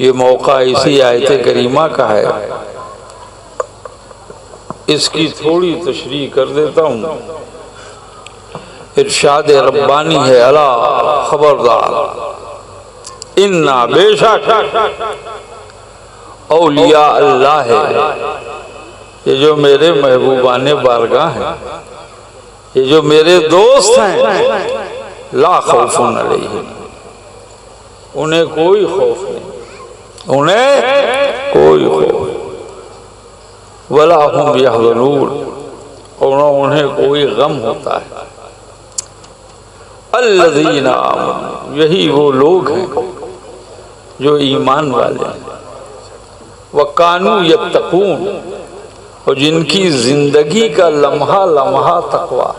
ये मौका इसी आयत करीमा का है, इसकी थोड़ी तशरीह कर देता हूँ। इरशाद रब्बानी है, अला खबरदार, इन्ना बेशक औलिया अल्लाह है, ये जो मेरे महबूबाने बारगाह हैं, ये जो मेरे दोस्त हैं, ला खौफुन अलैहिम, उन्हें कोई खौफ नहीं, उन्हें कोई खौफ, वला हुम यहज़नून, और उन्हें कोई गम होता है। अल्लज़ीना आमनू, यही वो लोग हैं जो ईमान वाले हैं, वकानू यत्तकून, और जिनकी जिंदगी का लम्हा लम्हा तकवा।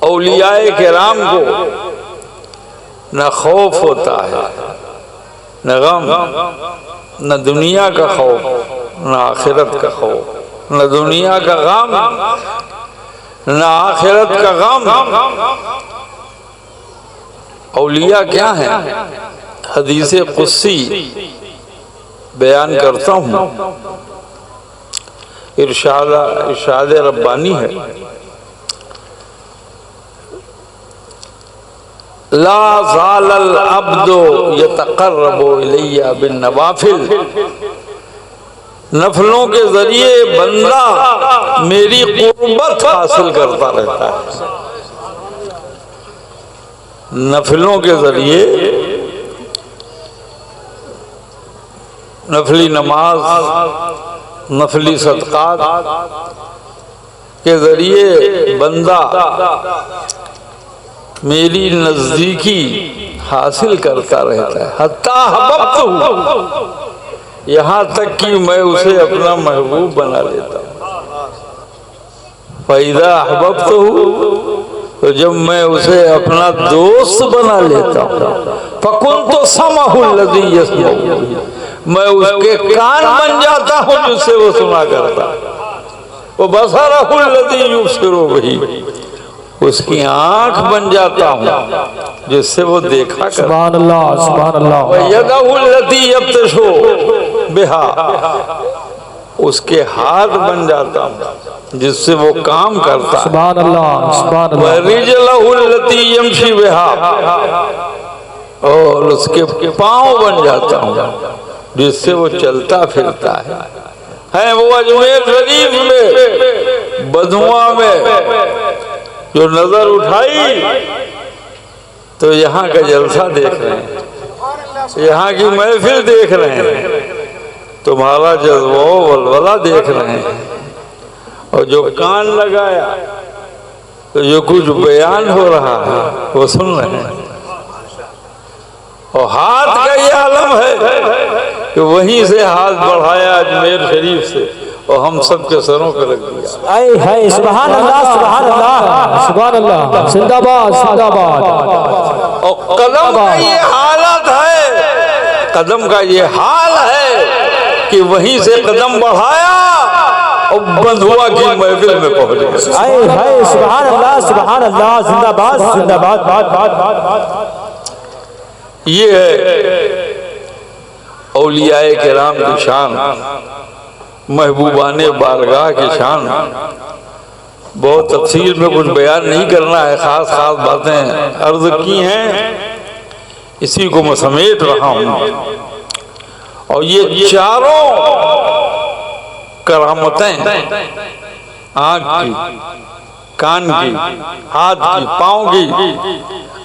औलियाए किराम को न खौफ होता है, न गम, न दुनिया का खौफ, न आखिरत का खौफ, न दुनिया का गम, न आखिरत का गम। औलिया क्या है? हदीस कुस्सी बयान करता हूँ, इरशाद रब्बानी है। ला ज़ालल अब्दु यतक़र्रबु इलैया बिन नवाफिल, नफलों के जरिए बंदा मेरी कुर्बत हासिल करता रहता है। नफलों के जरिए, नफली नमाज, नफली सदक़ात के जरिए बंदा मेरी नजदीकी हासिल करता रहता है। हत्ता अहबब्तहू, यहाँ तक कि मैं उसे अपना महबूब बना लेता हूँ। फ़इज़ा अहबब्तहू, तो जब मैं उसे अपना दोस्त बना लेता हूँ, फ़कुन्तु समअहु लज़ी यस्मअु बिही, मैं उसके कान बन जाता हूँ जिससे वो सुना करता। वो बसरहु लज़ी युबसिरु बिही, उसकी आंख बन जाता हूँ जिससे वो देखा करता। सुभान अल्लाह, सुभान अल्लाह। यदहु लज़ी यब्तिशु बिहा, उसके हाथ बन जाता हूँ जिससे वो काम करता। सुभान अल्लाह, सुभान अल्लाह। वरिजलहु लती यमशी बिहा, और उसके पांव बन जाता हूँ जिससे वो चलता फिरता है। वो अजमेर शरीफ में बधुआ में जो नजर उठाई तो यहाँ का जलसा देख रहे हैं, यहाँ की महफिल देख रहे हैं, तुम्हारा जज्बा वलवला देख रहे हैं, और जो कान लगाया तो जो कुछ बयान हो रहा है वो सुन रहे हैं। और हाथ का ये आलम है कि वहीं से हाथ बढ़ाया अजमेर शरीफ से और हम सबके सरों पर रख दिया। आए है, सुभान अल्लाह, सुभान अल्लाह, सुभान अल्लाह, जिंदाबाद, जिंदाबाद। और कदम का ये हालत है, कदम का ये हाल है कि वहीं से कदम बढ़ाया और बंधुआ की महफिल में पहुंच गए। आए है, सुभान अल्लाह, सुभान अल्लाह, जिंदाबाद, जिंदाबाद, बाद बाद बाद बाद। ये है औलियाए किराम की शान, महबूबाने बारगाह की शान। बहुत तफसील में कुछ बयान नहीं करना है, खास खास बातें अर्ज की हैं, इसी को मैं समेट रहा हूँ। और ये चारों करामतें, आँख की, कान की, हाथ की, पाँव की,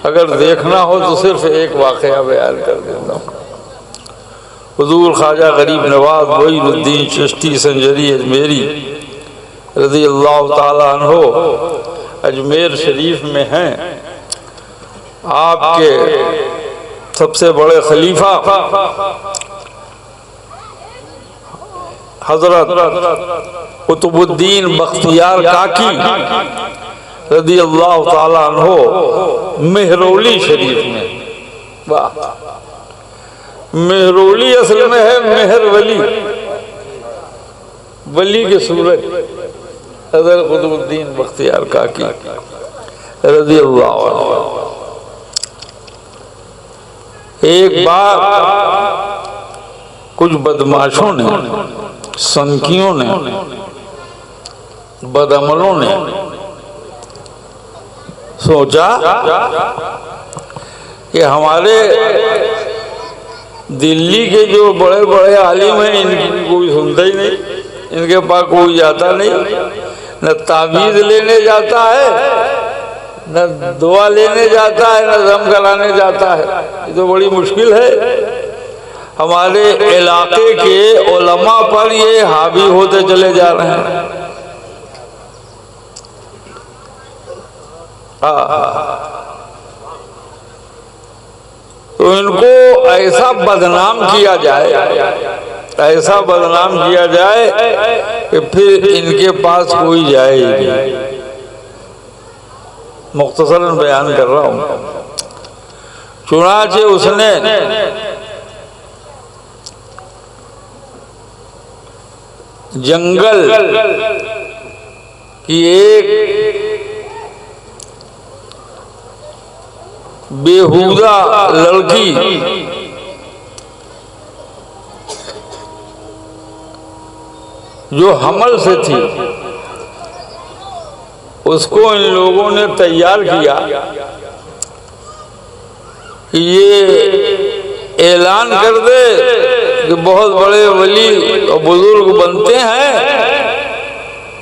अगर देखना हो तो सिर्फ एक वाक़या बयान कर देता हूँ। हुज़ूर ख्वाजा गरीब नवाज मोइनुद्दीन चिश्ती संजरी अजमेरी रज़ी अल्लाह ताला अन्हो अजमेर शरीफ में हैं। आपके सबसे बड़े खलीफा हजरत कुतुबुद्दीन बख्तियार काकी रज़ी अल्लाह ताला अन्हो मेहरौली शरीफ में, वाह, मेहरौली असल में है मेहर वली, वली के सूरज हज़रत कुतुबुद्दीन बख्तियार काकी रज़ी अल्लाह अन्हु। एक बार कुछ बदमाशों ने, सनकियों ने, बदअमलों ने सोचा कि हमारे दिल्ली के जो बड़े बड़े आलिम हैं इनकी कोई सुनता ही नहीं, इनके पास कोई जाता नहीं, न ताबीज़ लेने जाता है, न दुआ लेने जाता है, न दम कराने जाता है। ये तो बड़ी मुश्किल है। हमारे इलाके के उलमा पर ये हावी होते चले जा रहे हैं। तो इनको ऐसा बदनाम किया जाए, ऐसा बदनाम किया जाए कि फिर इनके पास कोई जाए ही नहीं। मुख्तसरन बयान कर रहा हूँ। चुनाचे उसने जंगल की एक बेहुदा लड़की जो हमल से थी, उसको इन लोगों ने तैयार किया कि ये ऐलान कर दे कि बहुत बड़े वली और बुजुर्ग बनते हैं,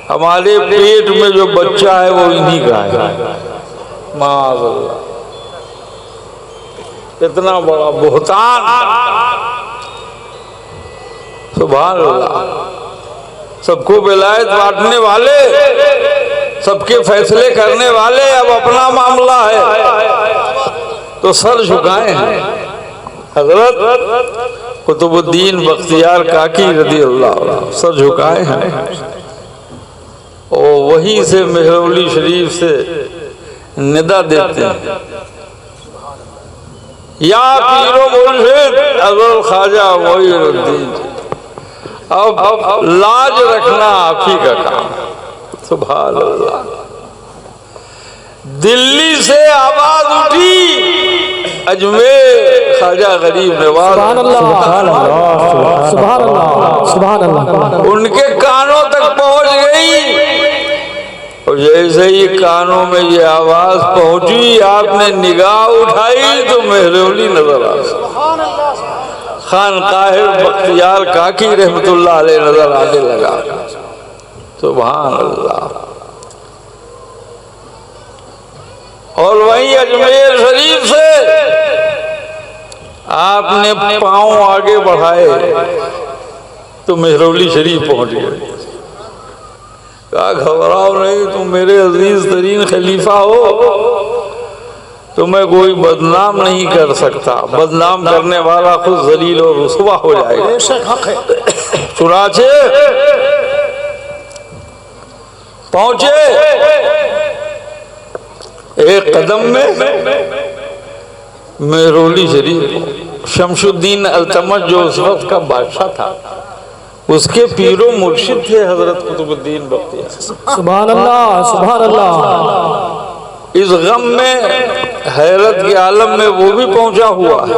हमारे पेट में जो बच्चा है वो इन्हीं का है। माज़अल्लाह, इतना बड़ा बुहतान। सुभान अल्लाह। सबको विलायत बांटने वाले, सबके फैसले करने वाले, अब अपना मामला है तो सर झुकाए हैं। हजरत कुतुबुद्दीन बख्तियार काकी रज़ी अल्लाह अन्हु सर झुकाए हैं और वहीं से मेहरौली शरीफ से निदा देते हैं, या पीरो मुर्शिद अज़ल ख्वाजा मोइनुद्दीन, अब लाज रखना आप ही का काम। सुभान अल्लाह। दिल्ली से आवाज उठी, अजमेर ख्वाजा गरीब नवाज, सुभान अल्लाह, सुभान अल्लाह, सुभान अल्लाह, उनके कानों तक पहुंच गई। और जैसे ही कानों में ये आवाज पहुंची, आपने निगाह उठाई तो मेहरौली नजर आ, खान काहिर बख्तियार काकी रहमतुल्लाह अलैह नजर आने लगा। सुभान अल्लाह। और वहीं अजमेर शरीफ से आपने पांव आगे बढ़ाए तो मेहरौली शरीफ पहुंच गए। कहा घबराओ नहीं, तुम मेरे अजीज तरीन खलीफा हो, तुम्हें कोई बदनाम नहीं कर सकता, बदनाम करने वाला खुद जलील और रुसवा हो जाएगा। चुनाचे पहुंचे, एक कदम में मेहरौली शरीफ, शमशुद्दीन अल्तमश जो उस वक्त का बादशाह था, उसके पीरो मुर्शिद थे हजरत कुतुबुद्दीन बख्तियार। सुभान अल्लाह, सुभान अल्लाह। इस गम में, हैरत के आलम में वो भी पहुंचा हुआ है।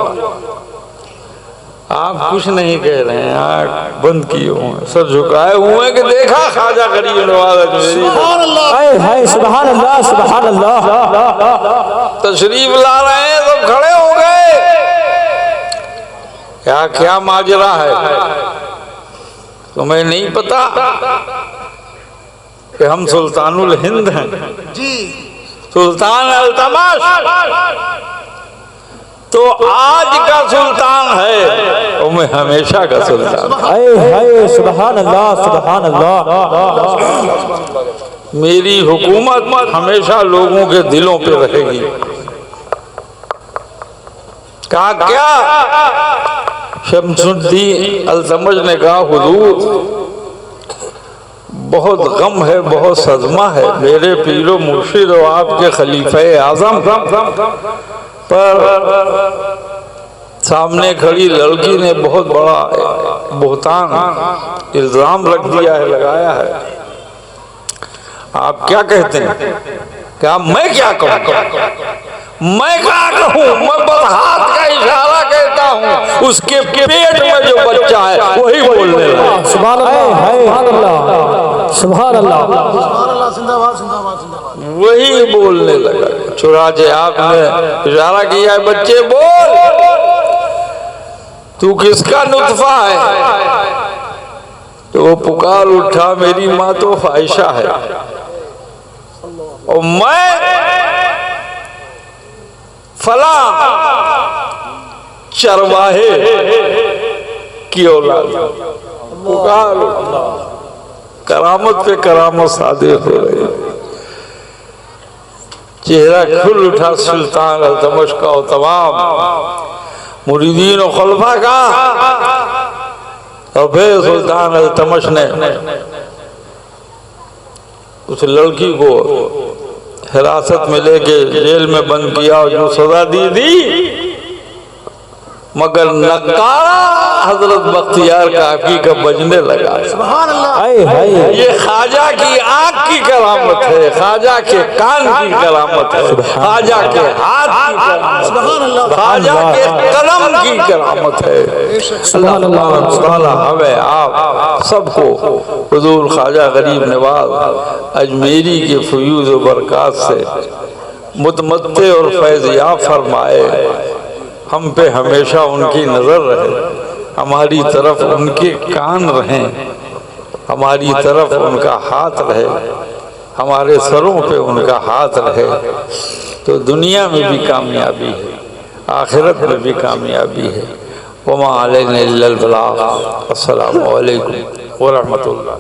आप कुछ नहीं कह रहे हैं, आँख बंद किए हुए, सर झुकाए हुए कि देखा ख्वाजा गरीब नवाज अजमेरी। सुभान अल्लाह, सुभान अल्लाह। तशरीफ ला रहे हैं, सब खड़े हो गए। क्या क्या माजरा है, तुम्हें नहीं पता कि हम सुल्तानुल हिंद हैं जी, सुल्तान अल्तमश तो आज का सुल्तान है और मैं हमेशा का सुल्तान। सुभान अल्लाह, सुभान अल्लाह। मेरी हुकूमत हमेशा लोगों के दिलों पे रहेगी। कहा क्या? शमसुद्दीन अल्तमश ने कहा हुजूर बहुत गम है, बहुत सदमा है, मेरे पीरो मुर्शिद और आपके खलीफे आजम पर सामने खड़ी लड़की ने बहुत बड़ा बुहतान इल्जाम रख दिया है, लगाया है। आप क्या कहते हैं? क्या मैं क्या कहूँ? मैं क्या कहूँ? मैं बस हाथ का इशारा कहता हूँ, उसके पेट में जो बच्चा है वही बोलने लगा। सुभान अल्लाह, सुभान अल्लाह, वही बोलने लगा। चुराचे आपने इशारा किया है, बच्चे बोल, तू किसका नुतफा है? तो वो पुकार उठा, मेरी माँ तो फाहिशा है और मैं फला चरवाहे की औलाद। पुकार उठा, करामत पे करामत सादिर हो रही। चेहरा खुल उठा सुल्तान अल्तमश का और तमाम मुरीदीन और खलफा का। और फिर सुल्तान अल्तमश ने उस लड़की को हिरासत में लेके जेल में बंद किया और जो सजा दी मगर नकारा हजरत बख्तियार काकी का बजने लगा। हाय हाय ये ख्वाजा की आंख की करामत है, ख्वाजा के कान की करामत है, ख्वाजा के हाथ की करामत है, ख्वाजा के कलम की करामत है। अल्लाह ताला हमें आप सबको हुजूर ख्वाजा गरीब नवाज अजमेरी के फयूज़ व बरक़ात से मुतमत्ते और फैज़ फरमाए। हम पे हमेशा उनकी नज़र रहे, हमारी तरफ उनके कान रहें, हमारी तरफ उनका हाथ रहे, हमारे सरों पे उनका हाथ रहे, तो दुनिया में भी कामयाबी है, आखिरत में भी कामयाबी है। वमा अलैना इल्लल बलाग। अस्सलामु अलैकुम व रहमतुल्लाह।